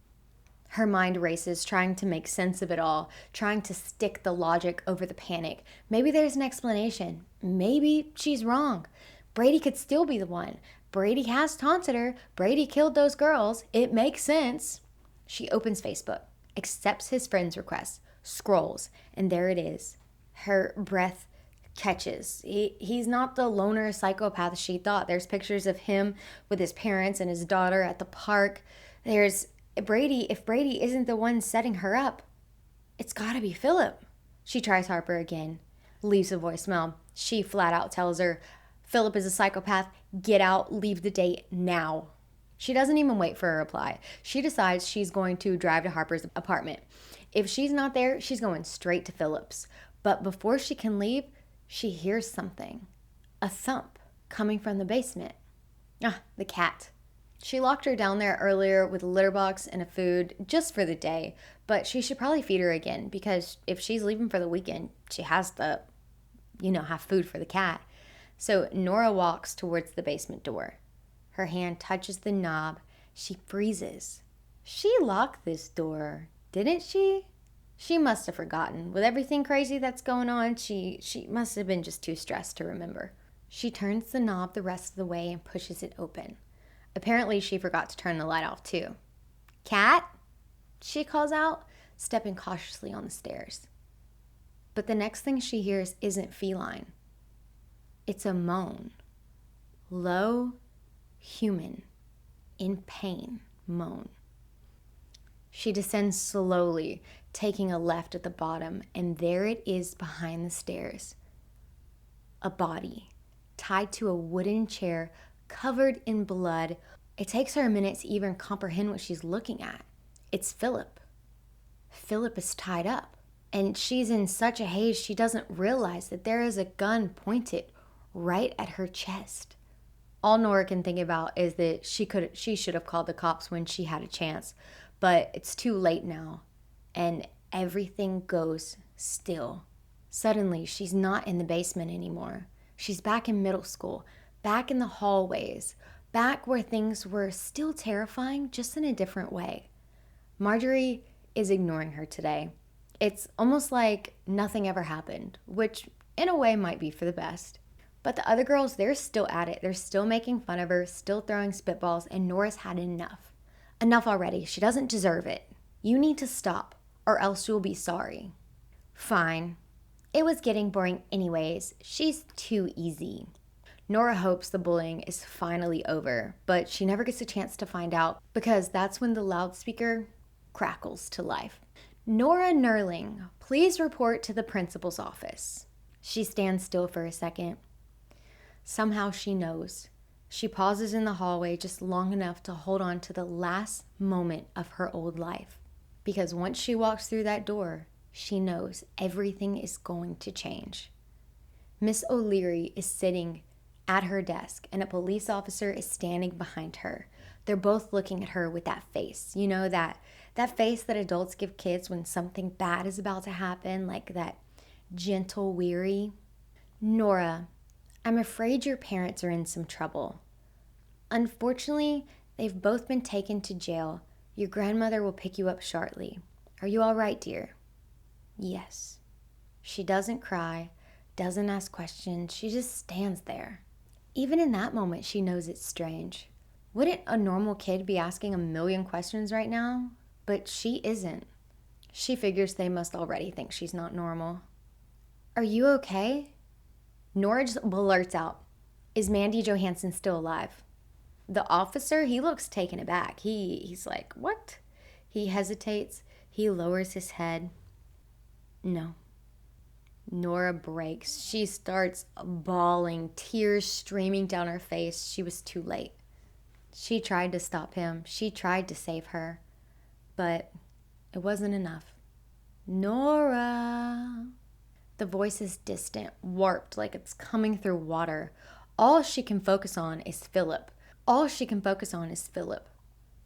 Her mind races, trying to make sense of it all, trying to stick the logic over the panic. Maybe there's an explanation. Maybe she's wrong. Brady could still be the one. Brady has taunted her. Brady killed those girls. It makes sense. She opens Facebook, accepts his friend's request, scrolls, and there it is. Her breath catches. He's not the loner psychopath she thought. There's pictures of him with his parents and his daughter at the park. There's Brady. If Brady isn't the one setting her up, it's gotta be Philip. She tries Harper again, leaves a voicemail. She flat out tells her, Philip is a psychopath. Get out, leave the date now. She doesn't even wait for a reply. She decides she's going to drive to Harper's apartment. If she's not there, she's going straight to Philip's. But before she can leave, she hears something. A thump coming from the basement. The cat. She locked her down there earlier with a litter box and a food just for the day, but she should probably feed her again because if she's leaving for the weekend, she has to, have food for the cat. So Nora walks towards the basement door. Her hand touches the knob. She freezes. She locked this door, didn't she? She must have forgotten. With everything crazy that's going on, she must have been just too stressed to remember. She turns the knob the rest of the way and pushes it open. Apparently, she forgot to turn the light off, too. Cat? She calls out, stepping cautiously on the stairs. But the next thing she hears isn't feline. It's a moan. Low, human, in pain moan. She descends slowly, taking a left at the bottom, and there it is behind the stairs. A body, tied to a wooden chair, covered in blood. It takes her a minute to even comprehend what she's looking at. It's Philip. Philip is tied up, and she's in such a haze she doesn't realize that there is a gun pointed right at her chest. All Nora can think about is that she should have called the cops when she had a chance, but it's too late now, and everything goes still. Suddenly, she's not in the basement anymore. She's back in middle school, back in the hallways, back where things were still terrifying, just in a different way. Marjorie is ignoring her today. It's almost like nothing ever happened, which in a way might be for the best. But the other girls, they're still at it. They're still making fun of her, still throwing spitballs, and Nora's had enough. Enough already. She doesn't deserve it. You need to stop, or else you'll be sorry. Fine. It was getting boring anyways. She's too easy. Nora hopes the bullying is finally over, but she never gets a chance to find out because that's when the loudspeaker crackles to life. Nora Nerling, please report to the principal's office. She stands still for a second. Somehow she knows. She pauses in the hallway just long enough to hold on to the last moment of her old life. Because once she walks through that door, she knows everything is going to change. Miss O'Leary is sitting at her desk and a police officer is standing behind her. They're both looking at her with that face. You know, that face that adults give kids when something bad is about to happen, like that gentle weary. Nora, I'm afraid your parents are in some trouble. Unfortunately, they've both been taken to jail. Your grandmother will pick you up shortly. Are you all right, dear? Yes. She doesn't cry, doesn't ask questions. She just stands there. Even in that moment, she knows it's strange. Wouldn't a normal kid be asking a million questions right now? But she isn't. She figures they must already think she's not normal. Are you okay? Nora just blurts out, is Mandy Johansson still alive? The officer, he looks taken aback. He's like, what? He hesitates. He lowers his head. No. Nora breaks. She starts bawling, tears streaming down her face. She was too late. She tried to stop him. She tried to save her. But it wasn't enough. Nora. The voice is distant, warped, like it's coming through water. All she can focus on is Philip. All she can focus on is Philip.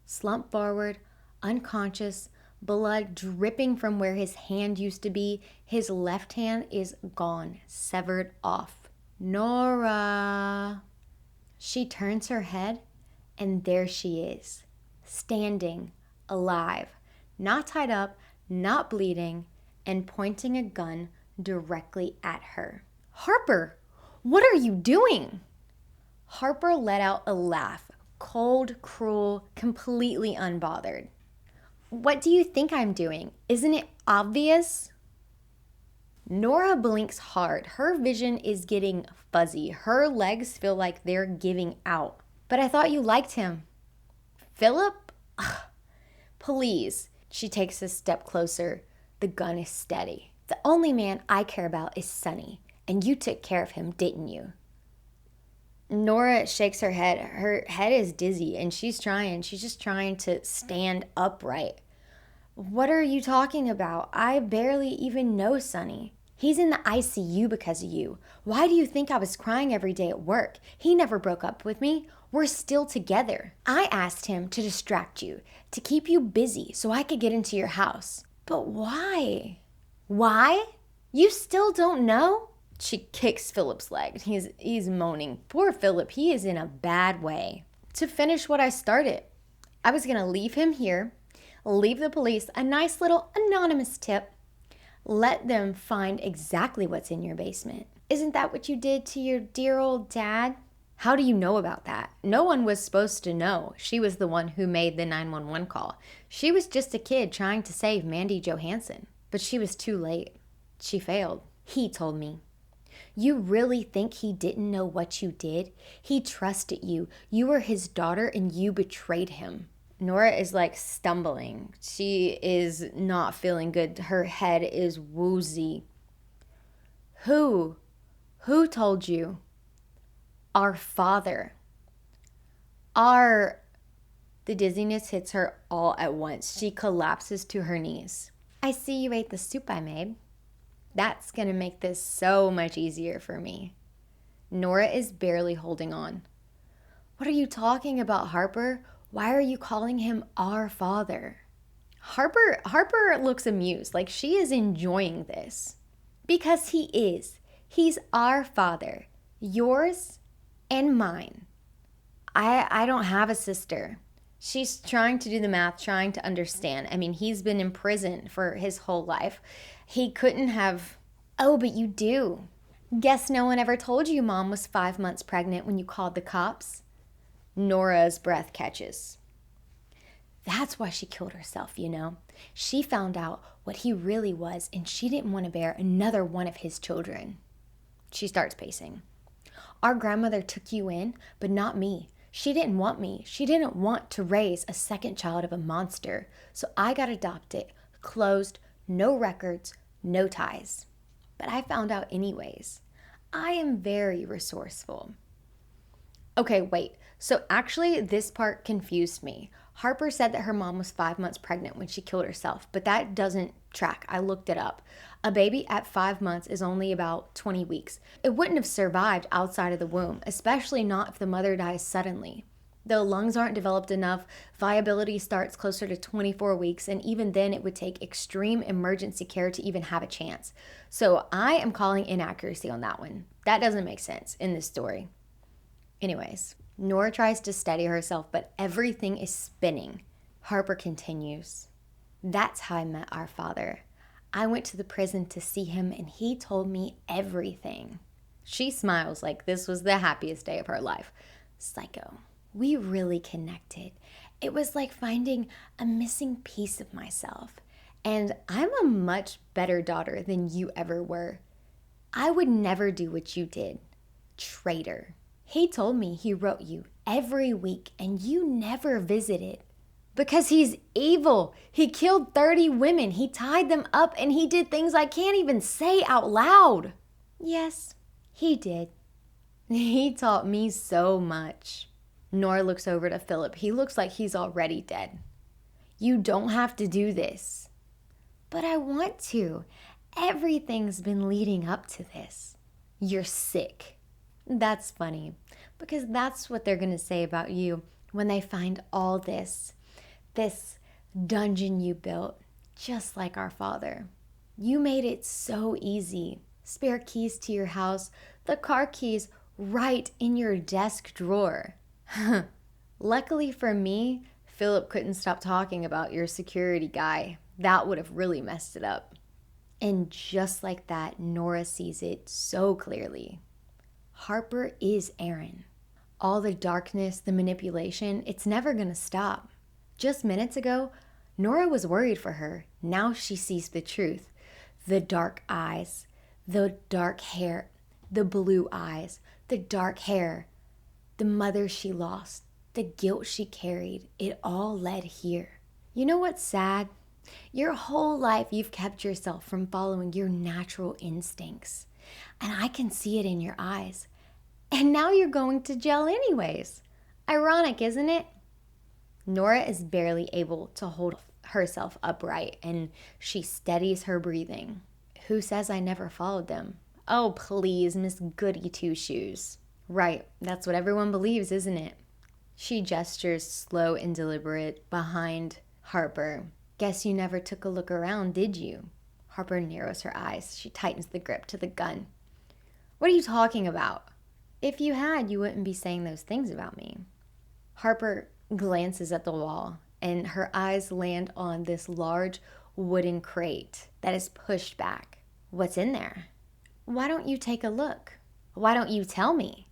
Slumped forward, unconscious, blood dripping from where his hand used to be. His left hand is gone, severed off. Nora. She turns her head, and there she is, standing, alive, not tied up, not bleeding, and pointing a gun directly at her. Harper, what are you doing? Harper let out a laugh, cold, cruel, completely unbothered. What do you think I'm doing? Isn't it obvious? Nora blinks hard. Her vision is getting fuzzy. Her legs feel like they're giving out. But I thought you liked him. Philip? Ugh. Please. She takes a step closer. The gun is steady. The only man I care about is Sonny, and you took care of him, didn't you? Nora shakes her head. Her head is dizzy, and she's just trying to stand upright. What are you talking about? I barely even know Sonny. He's in the ICU because of you. Why do you think I was crying every day at work? He never broke up with me. We're still together. I asked him to distract you, to keep you busy so I could get into your house. But why? Why? You still don't know? She kicks Philip's leg. He's moaning. Poor Philip, he is in a bad way. To finish what I started, I was going to leave him here, leave the police a nice little anonymous tip, let them find exactly what's in your basement. Isn't that what you did to your dear old dad? How do you know about that? No one was supposed to know. She was the one who made the 911 call. She was just a kid trying to save Mandy Johansson. But she was too late. She failed. He told me. You really think he didn't know what you did? He trusted you. You were his daughter and you betrayed him. Nora is like stumbling. She is not feeling good. Her head is woozy. Who? Who told you? Our father. The dizziness hits her all at once. She collapses to her knees. I see you ate the soup I made. That's going to make this so much easier for me. Nora is barely holding on. What are you talking about, Harper? Why are you calling him our father? Harper looks amused, like she is enjoying this. Because he is. He's our father. Yours and mine. I don't have a sister. She's trying to do the math, trying to understand. I mean, he's been in prison for his whole life. He couldn't have... Oh, but you do. Guess no one ever told you Mom was 5 months pregnant when you called the cops? Nora's breath catches. That's why she killed herself, you know. She found out what he really was, and she didn't want to bear another one of his children. She starts pacing. Our grandmother took you in, but not me. She didn't want me. She didn't want to raise a second child of a monster. So I got adopted, closed, no records, no ties. But I found out anyways. I am very resourceful. Okay, wait. So actually, this part confused me. Harper said that her mom was 5 months pregnant when she killed herself, but that doesn't track. I looked it up. A baby at 5 months is only about 20 weeks. It wouldn't have survived outside of the womb, especially not if the mother dies suddenly. The lungs aren't developed enough, viability starts closer to 24 weeks, and even then it would take extreme emergency care to even have a chance. So I am calling inaccuracy on that one. That doesn't make sense in this story. Anyways, Nora tries to steady herself, but everything is spinning. Harper continues. That's how I met our father. I went to the prison to see him, and he told me everything. She smiles like this was the happiest day of her life. Psycho. We really connected. It was like finding a missing piece of myself. And I'm a much better daughter than you ever were. I would never do what you did. Traitor. He told me he wrote you every week and you never visited. Because he's evil. He killed 30 women. He tied them up and he did things I can't even say out loud. Yes, he did. He taught me so much. Nora looks over to Philip. He looks like he's already dead. You don't have to do this. But I want to. Everything's been leading up to this. You're sick. That's funny, because that's what they're going to say about you when they find all this dungeon you built, just like our father. You made it so easy. Spare keys to your house, the car keys right in your desk drawer. Luckily for me, Philip couldn't stop talking about your security guy. That would have really messed it up. And just like that, Nora sees it so clearly. Harper is Aaron. All the darkness, the manipulation, it's never gonna stop. Just minutes ago, Nora was worried for her. Now she sees the truth. The dark eyes, the dark hair, the blue eyes, the dark hair, the mother she lost, the guilt she carried, it all led here. You know what's sad? Your whole life you've kept yourself from following your natural instincts. And I can see it in your eyes. And now you're going to jail anyways. Ironic, isn't it? Nora is barely able to hold herself upright, and she steadies her breathing. Who says I never followed them? Oh, please, Miss Goody Two-Shoes. Right, that's what everyone believes, isn't it? She gestures slow and deliberate behind Harper. Guess you never took a look around, did you? Harper narrows her eyes. She tightens the grip to the gun. What are you talking about? If you had, you wouldn't be saying those things about me. Harper glances at the wall, and her eyes land on this large wooden crate that is pushed back. What's in there? Why don't you take a look? Why don't you tell me?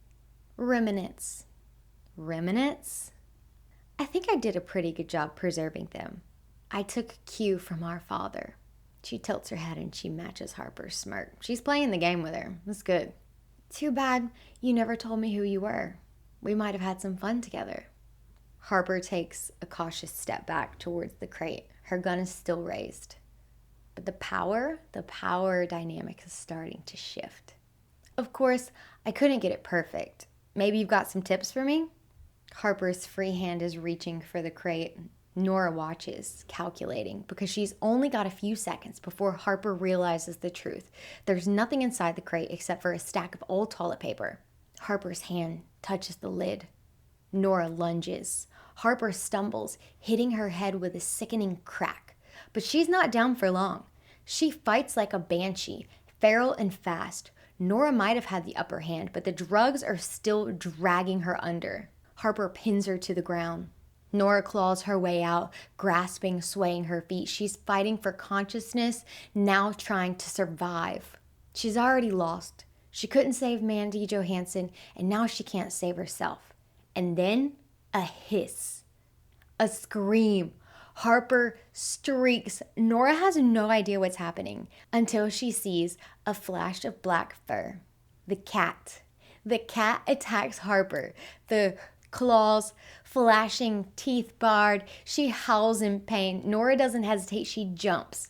Remnants. Remnants? I think I did a pretty good job preserving them. I took cue from our father. She tilts her head and she matches Harper's smirk. She's playing the game with her. That's good. Too bad you never told me who you were. We might have had some fun together. Harper takes a cautious step back towards the crate. Her gun is still raised. But the power dynamic is starting to shift. Of course, I couldn't get it perfect. Maybe you've got some tips for me? Harper's free hand is reaching for the crate. Nora watches, calculating, because she's only got a few seconds before Harper realizes the truth. There's nothing inside the crate except for a stack of old toilet paper. Harper's hand touches the lid. Nora lunges. Harper stumbles, hitting her head with a sickening crack. But she's not down for long. She fights like a banshee, feral and fast. Nora might have had the upper hand, but the drugs are still dragging her under. Harper pins her to the ground. Nora claws her way out, grasping, swaying her feet. She's fighting for consciousness, now trying to survive. She's already lost. She couldn't save Mandy Johansson, and now she can't save herself. And then a hiss, a scream. Harper streaks. Nora has no idea what's happening until she sees a flash of black fur. The cat. The cat attacks Harper. The claws flashing, teeth bared. She howls in pain. Nora doesn't hesitate. She jumps.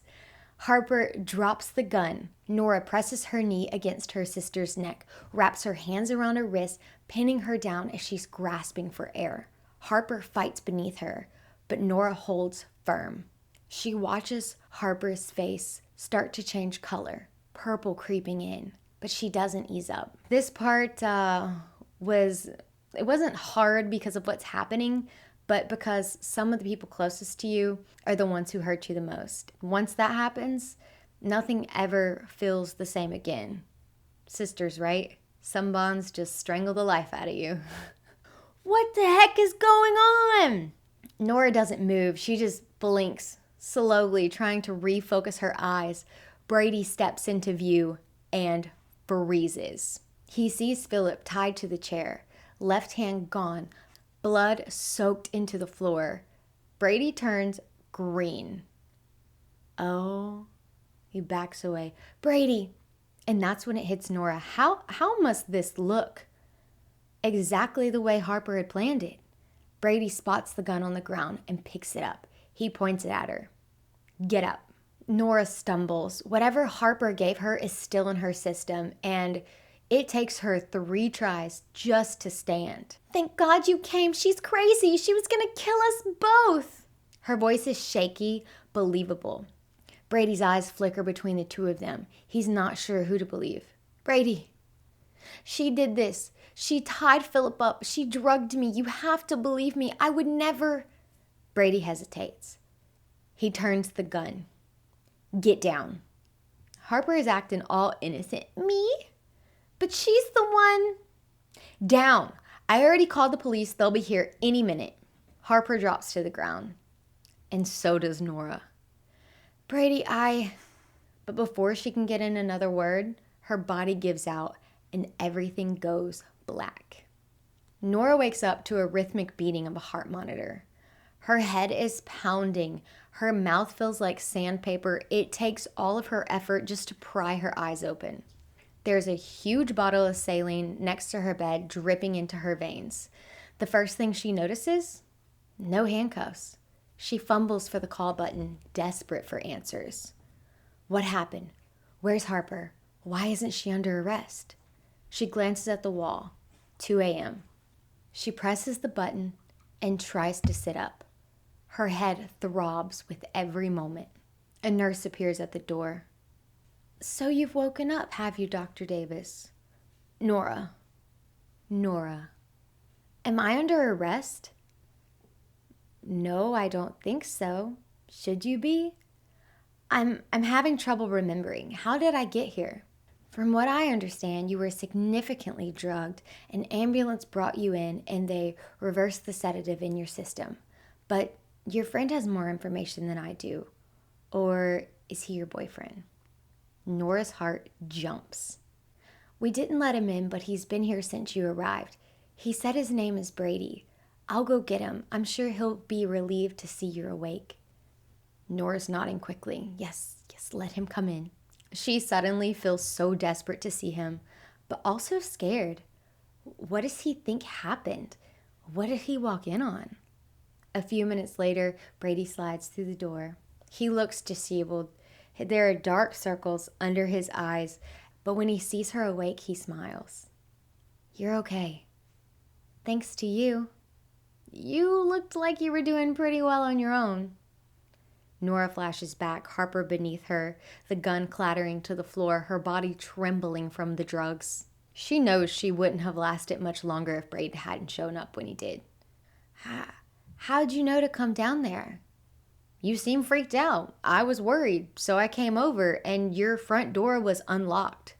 Harper drops the gun. Nora presses her knee against her sister's neck, wraps her hands around her wrist, pinning her down as she's grasping for air. Harper fights beneath her, but Nora holds firm. She watches Harper's face start to change color, purple creeping in, but she doesn't ease up. This part it wasn't hard because of what's happening, but because some of the people closest to you are the ones who hurt you the most. Once that happens, nothing ever feels the same again. Sisters, right? Some bonds just strangle the life out of you. What the heck is going on? Nora doesn't move. She just blinks, slowly trying to refocus her eyes. Brady steps into view and freezes. He sees Philip tied to the chair, left hand gone, blood soaked into the floor. Brady turns green. Oh, he backs away. Brady! And that's when it hits Nora. How must this look? Exactly the way Harper had planned it. Brady spots the gun on the ground and picks it up. He points it at her. Get up. Nora stumbles. Whatever Harper gave her is still in her system, and it takes her 3 tries just to stand. Thank God you came. She's crazy. She was gonna kill us both. Her voice is shaky, believable. Brady's eyes flicker between the two of them. He's not sure who to believe. Brady, she did this. She tied Philip up. She drugged me. You have to believe me. I would never. Brady hesitates. He turns the gun. Get down. Harper is acting all innocent. Me? But she's the one. Down. I already called the police. They'll be here any minute. Harper drops to the ground. And so does Nora. Brady, But before she can get in another word, her body gives out and everything goes black. Nora wakes up to a rhythmic beating of a heart monitor. Her head is pounding. Her mouth feels like sandpaper. It takes all of her effort just to pry her eyes open. There's a huge bottle of saline next to her bed, dripping into her veins. The first thing she notices? No handcuffs. She fumbles for the call button, desperate for answers. What happened? Where's Harper? Why isn't she under arrest? She glances at the wall. 2 a.m. She presses the button and tries to sit up. Her head throbs with every moment. A nurse appears at the door. So you've woken up, have you, Dr. Davis? Nora. Am I under arrest? No, I don't think so. Should you be? I'm having trouble remembering. How did I get here? From what I understand, you were significantly drugged. An ambulance brought you in and they reversed the sedative in your system. But your friend has more information than I do. Or is he your boyfriend? Nora's heart jumps. We didn't let him in, but he's been here since you arrived. He said his name is Brady. I'll go get him. I'm sure he'll be relieved to see you're awake. Nora's nodding quickly. Yes, let him come in. She suddenly feels so desperate to see him, but also scared. What does he think happened? What did he walk in on? A few minutes later, Brady slides through the door. He looks disabled. There are dark circles under his eyes, but when he sees her awake, he smiles. You're okay. Thanks to you. You looked like you were doing pretty well on your own. Nora flashes back, Harper beneath her, the gun clattering to the floor, her body trembling from the drugs. She knows she wouldn't have lasted much longer if Brady hadn't shown up when he did. How'd you know to come down there? You seem freaked out. I was worried, so I came over, and your front door was unlocked.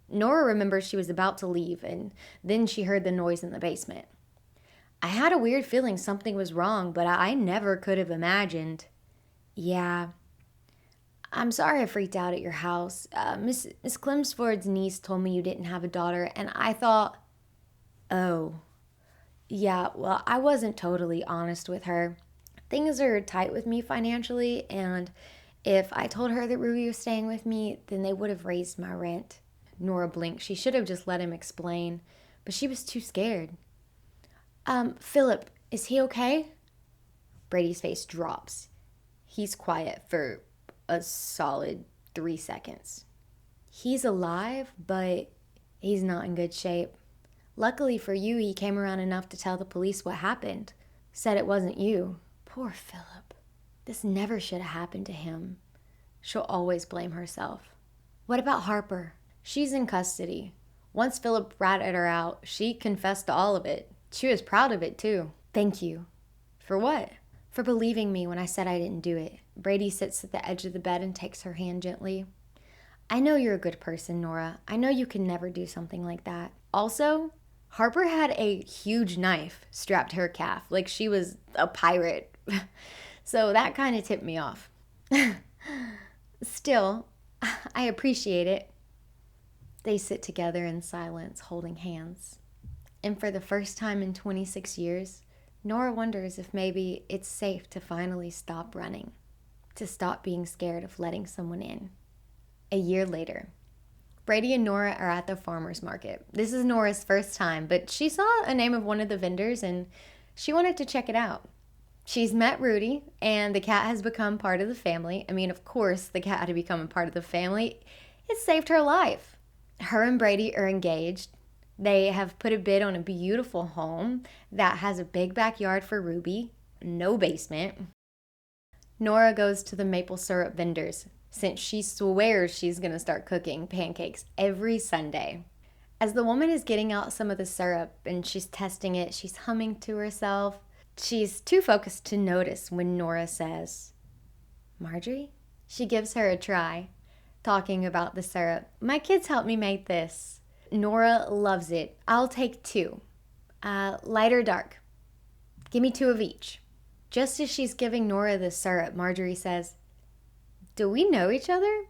Nora remembers she was about to leave, and then she heard the noise in the basement. I had a weird feeling something was wrong, but I never could have imagined. Yeah. I'm sorry I freaked out at your house. Miss Clemsford's niece told me you didn't have a daughter, and I thought, oh. Yeah, well, I wasn't totally honest with her. Things are tight with me financially, and if I told her that Ruby was staying with me, then they would have raised my rent. Nora blinked. She should have just let him explain, but she was too scared. Philip, is he okay? Brady's face drops. He's quiet for a solid 3 seconds. He's alive, but he's not in good shape. Luckily for you, he came around enough to tell the police what happened. Said it wasn't you. Poor Philip. This never should have happened to him. She'll always blame herself. What about Harper? She's in custody. Once Philip ratted her out, she confessed to all of it. She was proud of it, too. Thank you. For what? For believing me when I said I didn't do it. Brady sits at the edge of the bed and takes her hand gently. I know you're a good person, Nora. I know you can never do something like that. Also, Harper had a huge knife strapped to her calf, like she was a pirate. So that kind of tipped me off. Still, I appreciate it. They sit together in silence, holding hands. And for the first time in 26 years, Nora wonders if maybe it's safe to finally stop running, to stop being scared of letting someone in. A year later, Brady and Nora are at the farmer's market. This is Nora's first time, but she saw a name of one of the vendors and She wanted to check it out. She's met Rudy, and the cat has become part of the family. I mean, of course, the cat had to become a part of the family. It saved her life. Her and Brady are engaged. They have put a bid on a beautiful home that has a big backyard for Ruby, no basement. Nora goes to the maple syrup vendors since she swears she's going to start cooking pancakes every Sunday. As the woman is getting out some of the syrup and she's testing it, she's humming to herself. She's too focused to notice when Nora says, "Marjorie?" She gives her a try, talking about the syrup. "My kids helped me make this." Nora loves it. "I'll take 2. Light or dark? Give me 2 of each." Just as she's giving Nora the syrup, Marjorie says, "Do we know each other?"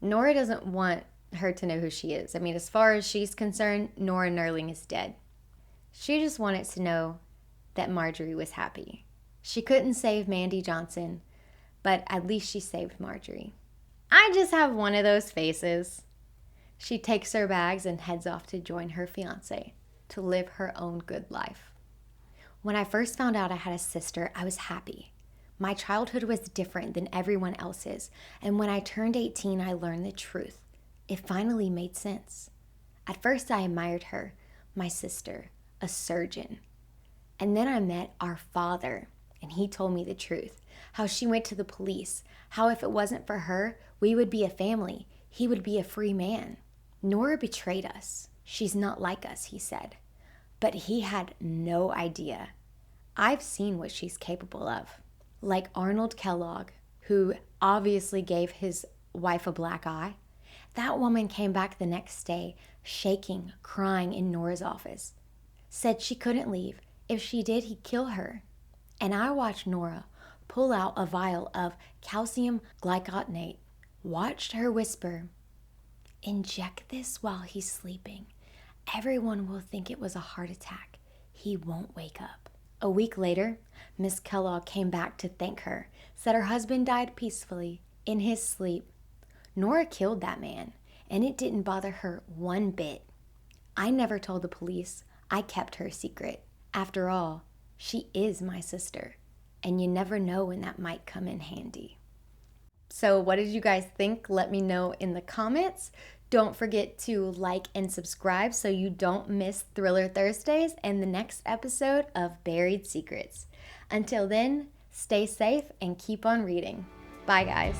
Nora doesn't want her to know who she is. I mean, as far as she's concerned, Nora Nerling is dead. She just wanted to know that Marjorie was happy. She couldn't save Mandy Johnson, but at least she saved Marjorie. I just have one of those faces. She takes her bags and heads off to join her fiancé to live her own good life. When I first found out I had a sister, I was happy. My childhood was different than everyone else's, and when I turned 18, I learned the truth. It finally made sense. At first, I admired her, my sister, a surgeon. And then I met our father, and he told me the truth, how she went to the police, how if it wasn't for her, we would be a family. He would be a free man. Nora betrayed us. She's not like us, he said. But he had no idea. I've seen what she's capable of. Like Arnold Kellogg, who obviously gave his wife a black eye. That woman came back the next day, shaking, crying in Nora's office. Said she couldn't leave. If she did, he'd kill her. And I watched Nora pull out a vial of calcium glycotinate. Watched her whisper, "Inject this while he's sleeping. Everyone will think it was a heart attack. He won't wake up." A week later, Miss Kellogg came back to thank her, said her husband died peacefully in his sleep. Nora killed that man, and it didn't bother her one bit. I never told the police. I kept her secret. After all, she is my sister, and you never know when that might come in handy. So what did you guys think? Let me know in the comments. Don't forget to like and subscribe so you don't miss Thriller Thursdays and the next episode of Buried Secrets. Until then, stay safe and keep on reading. Bye, guys.